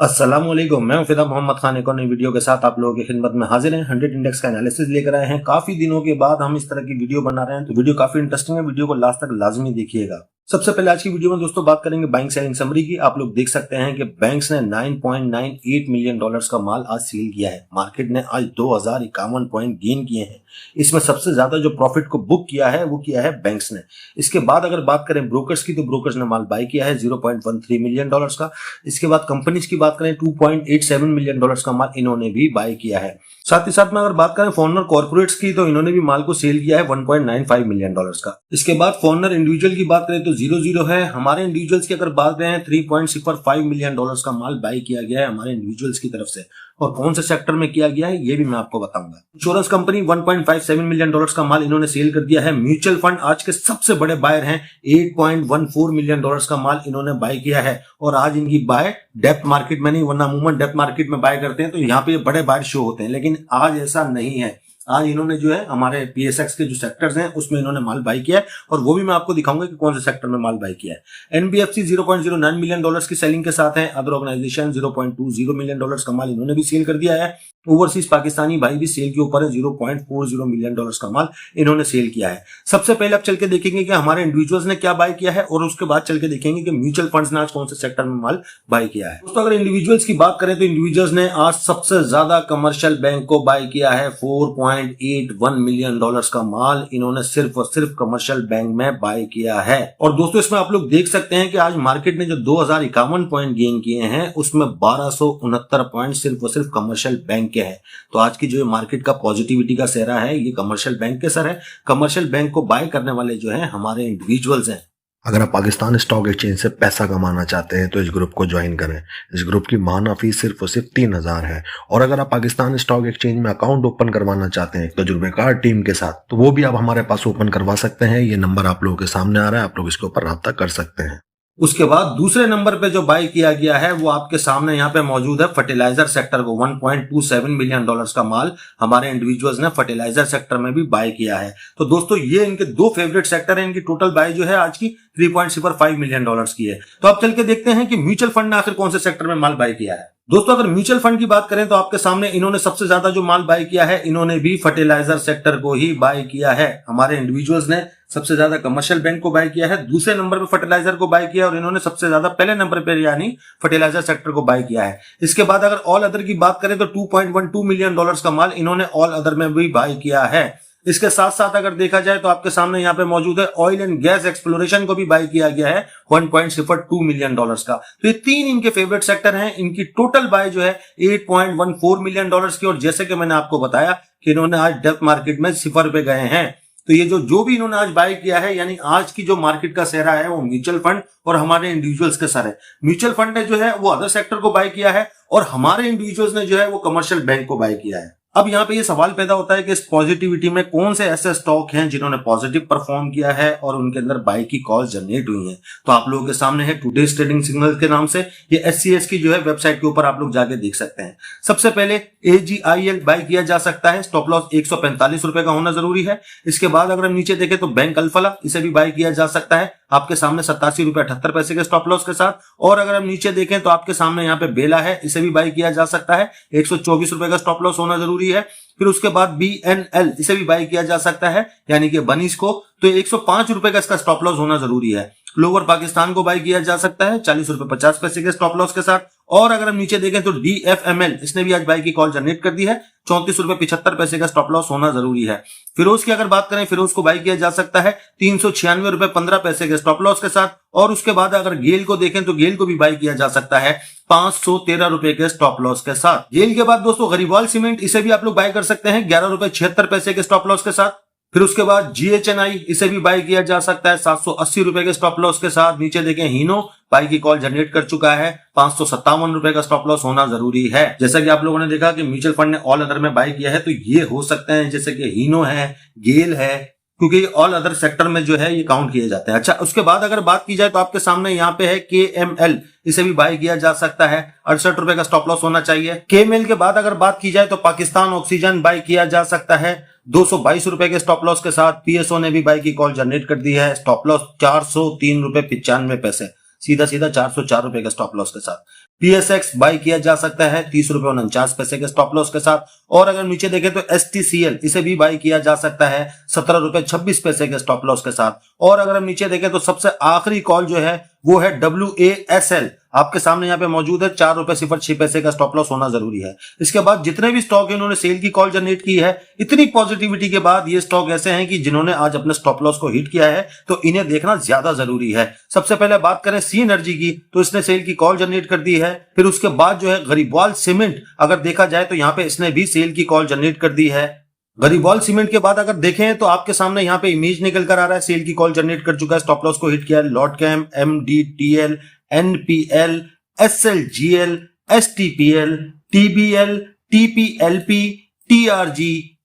अस्सलामुअलैकुम, मैं फिदा मोहम्मद खान एक और नई वीडियो के साथ आप लोगों की खिदमत में हाजिर हैं। 100 इंडेक्स का एनालिसिस लेकर आए हैं। काफी दिनों के बाद हम इस तरह की वीडियो बना रहे हैं, तो वीडियो काफी इंटरेस्टिंग है। वीडियो को लास्ट तक लाजमी देखिएगा। सबसे पहले आज की वीडियो में दोस्तों बात करेंगे बाइंग सेलिंग समरी की। आप लोग देख सकते हैं कि बैंक्स ने 9.98 मिलियन डॉलर्स का माल आज सेल किया है। मार्केट ने आज 2051 पॉइंट गेन किए हैं। इसमें सबसे ज्यादा जो प्रॉफिट को बुक किया है वो किया है बैंक्स ने। इसके बाद अगर बात करें ब्रोकर्स की, तो ब्रोकर्स ने माल बाय किया है 0.13 मिलियन डॉलर्स का। इसके बाद कंपनीज की बात करें 2.87 मिलियन डॉलर्स का माल इन्होंने भी बाय किया है। साथ ही साथ में अगर बात करें फॉरनर कॉर्पोरेट्स की, तो इन्होंने भी माल को सेल किया है 1.95 मिलियन डॉलर्स का। इसके बाद फॉरनर इंडिविजुअल की बात करें तो 0 है। हमारे इंडिविजुअल्स की अगर बात करें 3.05 मिलियन डॉलर्स का माल बाय किया गया है हमारे इंडिविजुअल्स की तरफ से। और कौन से सेक्टर में किया गया है ये भी मैं आपको बताऊंगा। इंश्योरेंस कंपनी 1.57 मिलियन डॉलर्स का माल इन्होंने सेल कर दिया है। म्यूचुअल फंड आज के सबसे बड़े बायर हैं, 8.14 मिलियन डॉलर्स का माल इन्होंने बाय किया है। और आज इनकी बाय डेप्थ मार्केट में नहीं, वरना अमूमन डेप्थ मार्केट में बाय करते हैं तो यहाँ पे बड़े बायर शो होते हैं, लेकिन आज ऐसा नहीं है। आज इन्होंने जो है हमारे पीएसएक्स के जो सेक्टर्स हैं उसमें इन्होंने माल बाय किया है, और वो भी मैं आपको दिखाऊंगा कि कौन से सेक्टर में माल बाय किया है। एनबीएफसी 0.09 मिलियन डॉलर्स की सेलिंग के साथ है। अदर ऑर्गेनाइजेशन 0.20 मिलियन डॉलर्स का माल इन्होंने भी सेल कर दिया है। ओवरसीज पाकिस्तानी भाई भी सेल के ऊपर है, 0.40 मिलियन डॉलर्स का माल इन्होंने सेल किया है। सबसे पहले आप चल के देखेंगे कि हमारे इंडिविजुअल्स ने क्या बाय किया है, और उसके बाद चल के देखेंगे कि म्यूचुअल फंड्स ने आज कौन से सेक्टर में माल बाय किया है। दोस्तों अगर इंडिविजुअल्स की बात करें तो इंडिविजुअल्स ने आज सबसे ज्यादा कमर्शियल बैंक को बाय किया है। 4.81 मिलियन डॉलर्स का माल इन्होंने सिर्फ और सिर्फ कमर्शियल बैंक में बाय किया है। और दोस्तों इसमें आप लोग देख सकते हैं कि आज मार्केट ने जो 2051 पॉइंट गेन किए हैं उसमें 1269 पॉइंट सिर्फ और सिर्फ कमर्शियल बैंक के हैं। तो आज की जो मार्केट का पॉजिटिविटी का सेहरा है ये कमर्शियल बैंक के सर है। कमर्शियल बैंक को बाय करने वाले जो है हमारे इंडिविजुअल्स हैं। अगर आप पाकिस्तान स्टॉक एक्सचेंज से पैसा कमाना चाहते हैं तो इस ग्रुप को ज्वाइन करें। इस ग्रुप की माहाना फीस सिर्फ और सिर्फ 3000 है। और अगर आप पाकिस्तान स्टॉक एक्सचेंज में अकाउंट ओपन करवाना चाहते हैं तजुर्बेकार टीम के साथ, तो वो भी आप हमारे पास ओपन करवा सकते हैं। ये नंबर आप लोगों के सामने आ रहा है, आप लोग इसके ऊपर राब्ता कर सकते हैं। उसके बाद दूसरे नंबर पे जो बाय किया गया है वो आपके सामने यहाँ पे मौजूद है फर्टिलाइजर सेक्टर को। 1.27 मिलियन डॉलर्स का माल हमारे इंडिविजुअल्स ने फर्टिलाइजर सेक्टर में भी बाय किया है। तो दोस्तों ये इनके दो फेवरेट सेक्टर है। इनकी टोटल बाय जो है आज की 3.05 मिलियन डॉलर्स की है। तो अब चल के देखते हैं कि म्यूचुअल फंड ने आखिर कौन से सेक्टर में माल बाय किया है। दोस्तों अगर म्यूचुअल फंड की बात करें तो आपके सामने इन्होंने सबसे ज्यादा जो माल बाय किया है इन्होंने भी फर्टिलाइजर सेक्टर को ही बाय किया है। हमारे इंडिविजुअल्स ने सबसे ज्यादा कमर्शियल बैंक को बाय किया है, दूसरे नंबर पे फर्टिलाइजर को बाय किया, और इन्होंने सबसे ज्यादा पहले नंबर पे यानी फर्टिलाइजर सेक्टर को बाय किया है। इसके बाद अगर ऑल अदर की बात करें तो 2.12 मिलियन डॉलर्स का माल इन्होंने ऑल अदर में भी बाय किया है। इसके साथ साथ अगर देखा जाए तो आपके सामने यहाँ पे मौजूद है ऑयल एंड गैस एक्सप्लोरेशन को भी बाय किया गया है 1.02 मिलियन डॉलर्स का। तो ये तीन इनके फेवरेट सेक्टर हैं। इनकी टोटल बाय जो है 8.14 मिलियन डॉलर्स की, और जैसे कि मैंने आपको बताया कि इन्होंने आज डेप्थ मार्केट में 0 पे गए हैं। तो ये जो भी इन्होंने आज बाय किया है, यानी आज की जो मार्केट का सेहरा है वो म्यूचुअल फंड और हमारे इंडिविजुअल्स के सर है। म्यूचुअल फंड ने जो है वो अदर सेक्टर को बाय किया है, और हमारे इंडिविजुअल्स ने जो है वो कमर्शियल बैंक को बाय किया है। अब यहाँ पे ये सवाल पैदा होता है कि इस पॉजिटिविटी में कौन से ऐसे स्टॉक हैं जिन्होंने पॉजिटिव परफॉर्म किया है और उनके अंदर बाय की कॉल जनरेट हुई है। तो आप लोगों के सामने है टुडेज ट्रेडिंग सिग्नल के नाम से, ये एचसीएस की जो है वेबसाइट के ऊपर आप लोग जाके देख सकते हैं। सबसे पहले AGIL बाय किया जा सकता है। स्टॉप लॉस 145 रुपए का होना जरूरी है। इसके बाद अगर हम नीचे देखें तो बैंक अल्फला, इसे भी बाय किया जा सकता है आपके सामने 87 रुपए 78 पैसे के स्टॉप लॉस के साथ। और अगर हम नीचे देखें तो आपके सामने यहाँ पे बेला है, इसे भी बाय किया जा सकता है। 124 रुपए का स्टॉप लॉस होना जरूरी है। फिर उसके बाद BNL, इसे भी बाय किया जा सकता है, यानी कि बनीस को, तो 105 रुपए का इसका स्टॉप लॉस होना जरूरी है। लोअर पाकिस्तान को बाय किया जा सकता है 40 रुपए 50 पैसे के स्टॉप लॉस के साथ। और अगर हम नीचे देखें तो DFML, इसने भी आज बाय की कॉल जनरेट कर दी है, 34 रुपए 75 पैसे का स्टॉप लॉस होना जरूरी है। फिरोज की अगर बात करें, फिरोज को बाय किया जा सकता है 396 रुपए 15 पैसे के स्टॉप लॉस के साथ। और उसके बाद अगर गेल को देखें तो गेल को भी बाय किया जा सकता है 513 रुपए के स्टॉप लॉस के साथ। गेल के बाद दोस्तों गरीवाल सीमेंट, इसे भी आप लोग बाय कर सकते हैं 11 रुपए 76 पैसे के स्टॉप लॉस के साथ। फिर उसके बाद GHNI, इसे भी बाय किया जा सकता है 780 रुपए के स्टॉप लॉस के साथ। नीचे देखें हीनो, बाय की कॉल जनरेट कर चुका है, 557 रुपए का स्टॉप लॉस होना जरूरी है। जैसा कि आप लोगों ने देखा कि म्यूचुअल फंड ने ऑल अदर में बाय किया है, तो ये हो सकते हैं जैसे कि हीनो है, गेल है, क्योंकि ऑल अदर सेक्टर में जो है ये काउंट किए जाते हैं। अच्छा, उसके बाद अगर बात की जाए तो आपके सामने यहाँ पे है KML, इसे भी बाय किया जा सकता है, 68 रुपए का स्टॉप लॉस होना चाहिए। KML के बाद अगर बात की जाए तो पाकिस्तान ऑक्सीजन बाय किया जा सकता है 222 रुपए के स्टॉप लॉस के साथ। PSO ने भी बाय की कॉल जनरेट कर दी है, स्टॉप लॉस 403 रुपए 95 पैसे, सीधा 404 रुपए के स्टॉप लॉस के साथ। PSX बाय किया जा सकता है 30 रुपए 49 पैसे के स्टॉप लॉस के साथ। और अगर नीचे देखें तो STCL इसे भी बाय किया जा सकता है 17 रुपए 26 पैसे के स्टॉप लॉस के साथ। और अगर हम नीचे देखें तो सबसे आखिरी कॉल जो है वो है WASL, आपके सामने यहाँ पे मौजूद है 4 रुपए 06 पैसे का स्टॉप लॉस होना जरूरी है। इसके बाद जितने भी स्टॉक है इन्होंने सेल की कॉल जनरेट की है। इतनी पॉजिटिविटी के बाद ये स्टॉक ऐसे हैं कि जिन्होंने आज अपने स्टॉप लॉस को हिट किया है तो इन्हें देखना ज्यादा जरूरी है। सबसे पहले बात करें सी एनर्जी की, तो इसने सेल की कॉल जनरेट कर दी है। फिर उसके बाद जो है गरीबवाल सीमेंट, अगर देखा जाए तो यहाँ पे इसने भी सेल की कॉल जनरेट कर दी है। गरीबवाल सीमेंट के बाद अगर देखें तो आपके सामने यहाँ पे इमेज निकल कर आ रहा है, सेल की कॉल जनरेट कर चुका है, स्टॉप लॉस को हिट किया है। लॉटकैम, MDTL, NPL, SLGL, STPL, TBL, TPLP, TRG,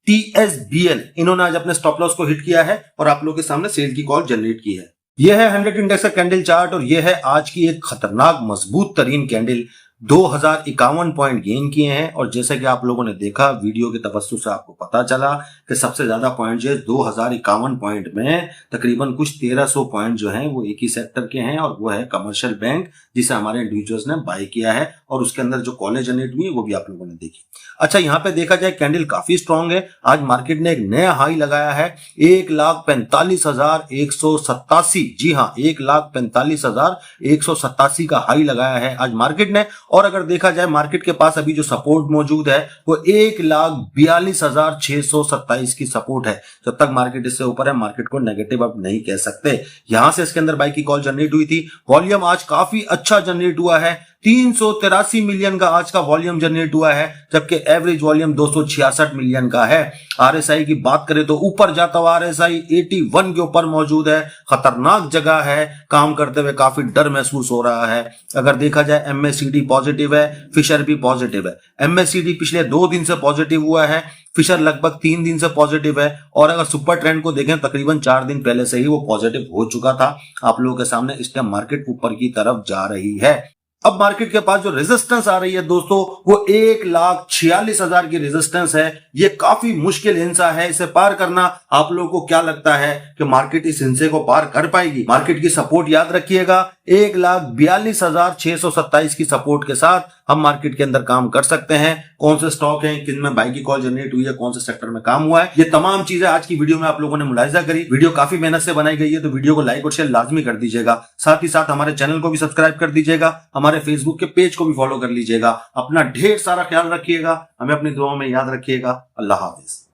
TSBL, इन्होंने आज अपने स्टॉप लॉस को हिट किया है और आप लोगों के सामने सेल की कॉल जनरेट की है। यह है 100 इंडेक्स का कैंडल चार्ट और यह है आज की एक खतरनाक मजबूत तरीन कैंडल। 2051 पॉइंट गेन किए हैं और जैसे कि आप लोगों ने देखा वीडियो के तवज्जुह से आपको पता चला कि सबसे ज्यादा पॉइंट जो है 2051 पॉइंट में तकरीबन कुछ 1300 पॉइंट जो हैं वो एक ही सेक्टर के हैं और वो है कमर्शियल बैंक, जिसे हमारे इंडिविजुअल्स ने बाय किया है और उसके अंदर जो कॉलेज जनरेट हुई है वो भी आप लोगों ने देखी। अच्छा, यहाँ पे देखा जाए कैंडल काफी स्ट्रांग है। आज मार्केट ने एक नया हाई लगाया है 1,45,187। जी हाँ, 1,45,187 का हाई लगाया है आज मार्केट ने। और अगर देखा जाए मार्केट के पास अभी जो सपोर्ट मौजूद है वो 1,42,627 की सपोर्ट है। जब तक मार्केट इससे ऊपर है मार्केट को नेगेटिव अब नहीं कह सकते। यहां से इसके अंदर बाय की कॉल जनरेट हुई थी। वॉल्यूम आज काफी अच्छा जनरेट हुआ है, 383 मिलियन का आज का वॉल्यूम जनरेट हुआ है, जबकि एवरेज वॉल्यूम 266 मिलियन का है। RSI की बात करें तो ऊपर जाता हुआ RSI 81 के ऊपर मौजूद है। खतरनाक जगह है, काम करते हुए काफी डर महसूस हो रहा है। अगर देखा जाए MACD पॉजिटिव है, फिशर भी पॉजिटिव है। MACD पिछले 2 दिन से पॉजिटिव हुआ है, फिशर लगभग 3 दिन से पॉजिटिव है। और अगर सुपर ट्रेंड को देखें तकरीबन 4 दिन पहले से ही वो पॉजिटिव हो चुका था। आप लोगों के सामने इस टाइम मार्केट ऊपर की तरफ जा रही है। अब मार्केट के पास जो रेजिस्टेंस आ रही है दोस्तों वो 1,46,000 की रेजिस्टेंस है। ये काफी मुश्किल हिंसा है, इसे पार करना। आप लोगों को क्या लगता है कि मार्केट इस हिंसे को पार कर पाएगी? मार्केट की सपोर्ट याद रखिएगा, 1,42,627 की सपोर्ट के साथ हम मार्केट के अंदर काम कर सकते हैं। कौन से स्टॉक हैं, किन में बाय की कॉल जनरेट हुई है, कौन से सेक्टर में काम हुआ है, ये तमाम चीजें आज की वीडियो में आप लोगों ने मुलाहिजा करी। वीडियो काफी मेहनत से बनाई गई है तो वीडियो को लाइक और शेयर लाजमी कर दीजिएगा। साथ ही साथ हमारे चैनल को भी सब्सक्राइब कर दीजिएगा, हमारे फेसबुक के पेज को भी फॉलो कर लीजिएगा। अपना ढेर सारा ख्याल रखिएगा, हमें अपनी दुआओं में याद रखिएगा। अल्लाह हाफिज।